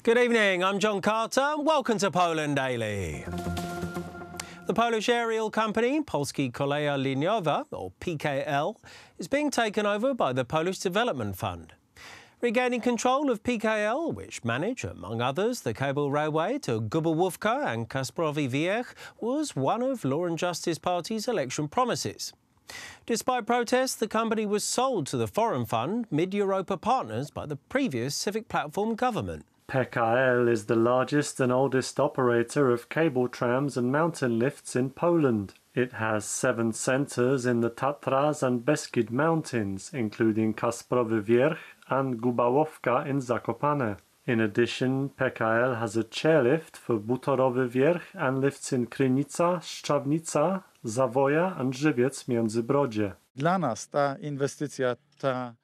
Good evening, I'm John Carter and welcome to Poland Daily. The Polish aerial company Polski Koleje Liniowe, or PKL, is being taken over by the Polish Development Fund. Regaining control of PKL, which manage, among others, the cable railway to Gubałówka and Kasprowy Wierzch, was one of Law and Justice Party's election promises. Despite protests, the company was sold to the foreign fund, Mid-Europa Partners, by the previous Civic Platform government. PKL is the largest and oldest operator of cable trams and mountain lifts in Poland. It has 7 centres in the Tatras and Beskid Mountains, including Kasprowy Wierzch and Gubałówka in Zakopane. In addition, PKL has a chairlift for Butorowy Wierzch and lifts in Krynica, Szczawnica, Zawoja and Żywiec Międzybrodzie. Dla nas ta inwestycja,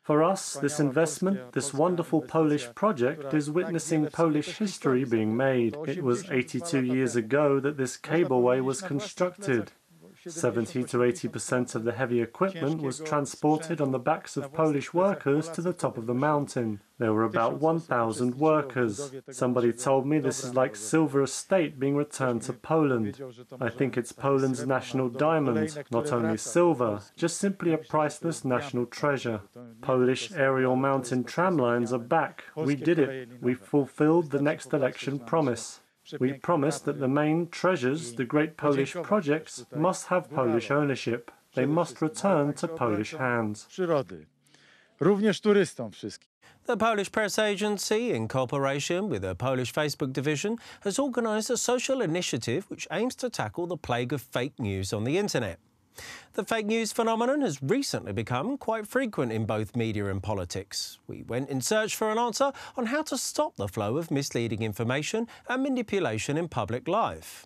For us, this investment, this wonderful Polish project, is witnessing Polish history being made. It was 82 years ago that this cableway was constructed. 70 to 80% of the heavy equipment was transported on the backs of Polish workers to the top of the mountain. There were about 1,000 workers. Somebody told me this is like silver estate being returned to Poland. I think it's Poland's national diamond, not only silver, just simply a priceless national treasure. Polish aerial mountain tram lines are back. We did it. We fulfilled the next election promise. We promised that the main treasures, the great Polish projects, must have Polish ownership. They must return to Polish hands. Również turystom wszystkim. The Polish press agency, in cooperation with the Polish Facebook division, has organised a social initiative which aims to tackle the plague of fake news on the internet. The fake news phenomenon has recently become quite frequent in both media and politics. We went in search for an answer on how to stop the flow of misleading information and manipulation in public life.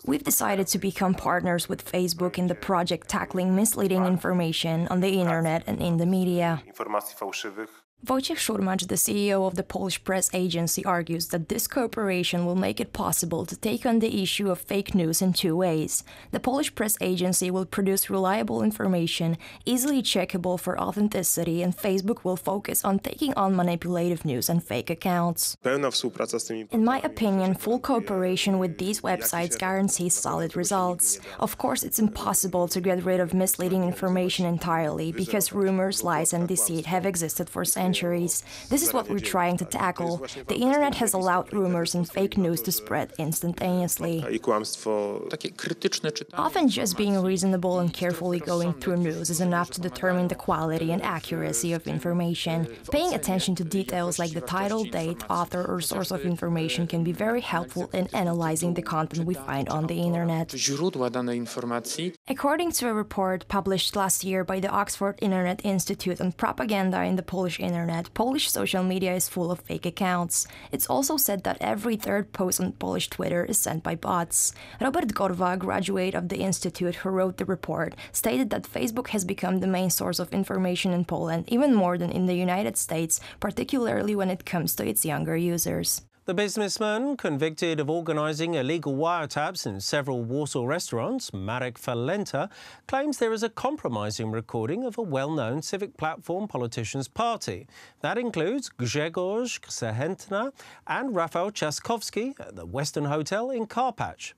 We've decided to become partners with Facebook in the project tackling misleading information on the internet and in the media. Wojciech Szurmacz, the CEO of the Polish press agency, argues that this cooperation will make it possible to take on the issue of fake news in 2 ways. The Polish press agency will produce reliable information, easily checkable for authenticity, and Facebook will focus on taking on manipulative news and fake accounts. In my opinion, full cooperation with these websites guarantees solid results. Of course, it's impossible to get rid of misleading information entirely, because rumors, lies, and deceit have existed for centuries. This is what we're trying to tackle. The internet has allowed rumors and fake news to spread instantaneously. Often just being reasonable and carefully going through news is enough to determine the quality and accuracy of information. Paying attention to details like the title, date, author, or source of information can be very helpful in analyzing the content we find on the internet. According to a report published last year by the Oxford Internet Institute on propaganda in the Polish internet, Polish social media is full of fake accounts. It's also said that every third post on Polish Twitter is sent by bots. Robert Gorwa, a graduate of the institute who wrote the report, stated that Facebook has become the main source of information in Poland, even more than in the United States, particularly when it comes to its younger users. The businessman, convicted of organising illegal wiretaps in several Warsaw restaurants, Marek Falenta, claims there is a compromising recording of a well-known Civic Platform politician's party. That includes Grzegorz Zachętna and Rafał Trzaskowski at the Western Hotel in Karpacz.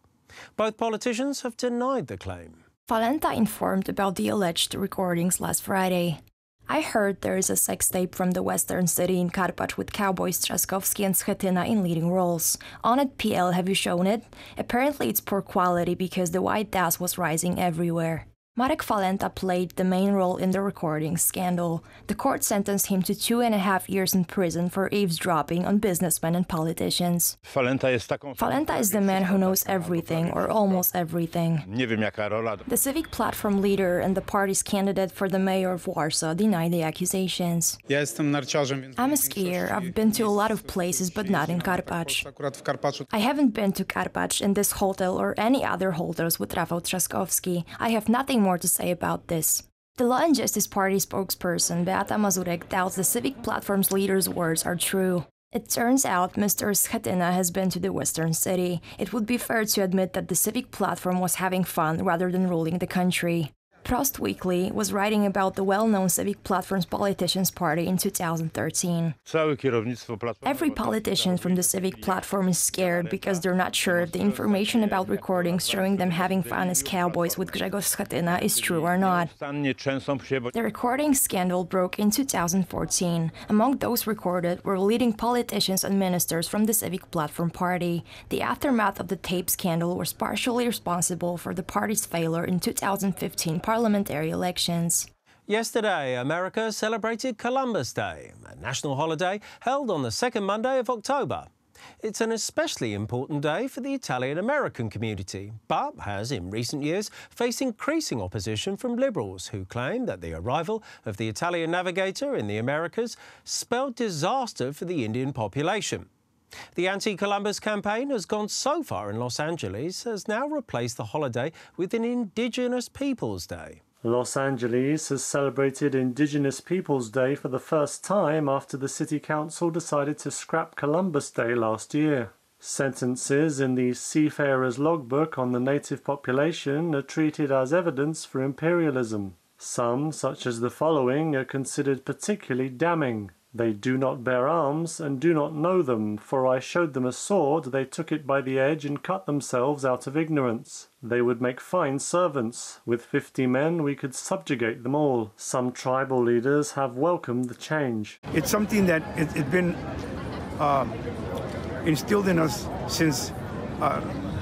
Both politicians have denied the claim. Falenta informed about the alleged recordings last Friday. I heard there is a sex tape from the western city in Karpacz with cowboys Trzaskowski and Schetyna in leading roles. On it, PL, have you shown it? Apparently it's poor quality because the white dust was rising everywhere. Marek Falenta played the main role in the recording scandal. The court sentenced him to 2.5 years in prison for eavesdropping on businessmen and politicians. Falenta is the man who knows everything, or almost everything. The Civic Platform leader and the party's candidate for the mayor of Warsaw deny the accusations. I'm a skier. I've been to a lot of places, but not in Karpacz. I haven't been to Karpacz, in this hotel, or any other hotels with Rafał Trzaskowski. I have nothing more to say about this. The Law and Justice Party spokesperson Beata Mazurek doubts the Civic Platform's leader's words are true. It turns out Mr. Schetyna has been to the western city. It would be fair to admit that the Civic Platform was having fun rather than ruling the country. Prost Weekly was writing about the well-known Civic Platform's Politicians Party in 2013. Every politician from the Civic Platform is scared because they're not sure if the information about recordings showing them having fun as cowboys with Grzegorz Schetyna is true or not. The recording scandal broke in 2014. Among those recorded were leading politicians and ministers from the Civic Platform Party. The aftermath of the tape scandal was partially responsible for the party's failure in 2015 parliamentary elections. Yesterday, America celebrated Columbus Day, a national holiday held on the second Monday of October. It's an especially important day for the Italian-American community, but has in recent years faced increasing opposition from liberals who claim that the arrival of the Italian navigator in the Americas spelled disaster for the Indian population. The anti-Columbus campaign has gone so far in Los Angeles as now replaced the holiday with an Indigenous Peoples Day. Los Angeles has celebrated Indigenous Peoples Day for the first time after the City Council decided to scrap Columbus Day last year. Sentences in the Seafarer's Logbook on the native population are treated as evidence for imperialism. Some, such as the following, are considered particularly damning. They do not bear arms and do not know them, for I showed them a sword, they took it by the edge and cut themselves out of ignorance. They would make fine servants. With 50 men we could subjugate them all. Some tribal leaders have welcomed the change. It's something that it's been instilled in us since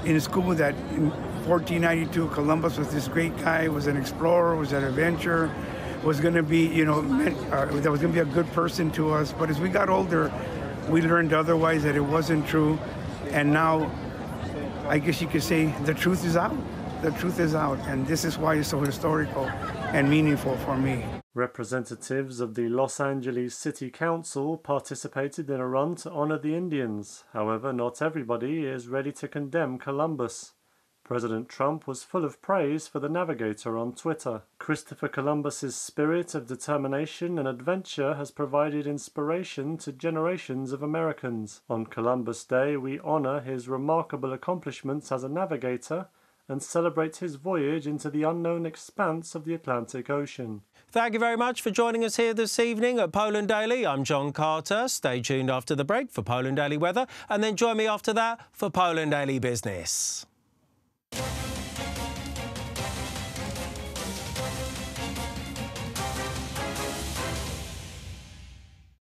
in school, that in 1492 Columbus was this great guy, was an explorer, was an adventurer, was going to be, that was going to be a good person to us. But as we got older, we learned otherwise, that it wasn't true. And now, I guess you could say the truth is out. The truth is out. And this is why it's so historical and meaningful for me. Representatives of the Los Angeles City Council participated in a run to honor the Indians. However, not everybody is ready to condemn Columbus. President Trump was full of praise for the navigator on Twitter. Christopher Columbus's spirit of determination and adventure has provided inspiration to generations of Americans. On Columbus Day, we honor his remarkable accomplishments as a navigator and celebrate his voyage into the unknown expanse of the Atlantic Ocean. Thank you very much for joining us here this evening at Poland Daily. I'm John Carter. Stay tuned after the break for Poland Daily Weather, and then join me after that for Poland Daily Business.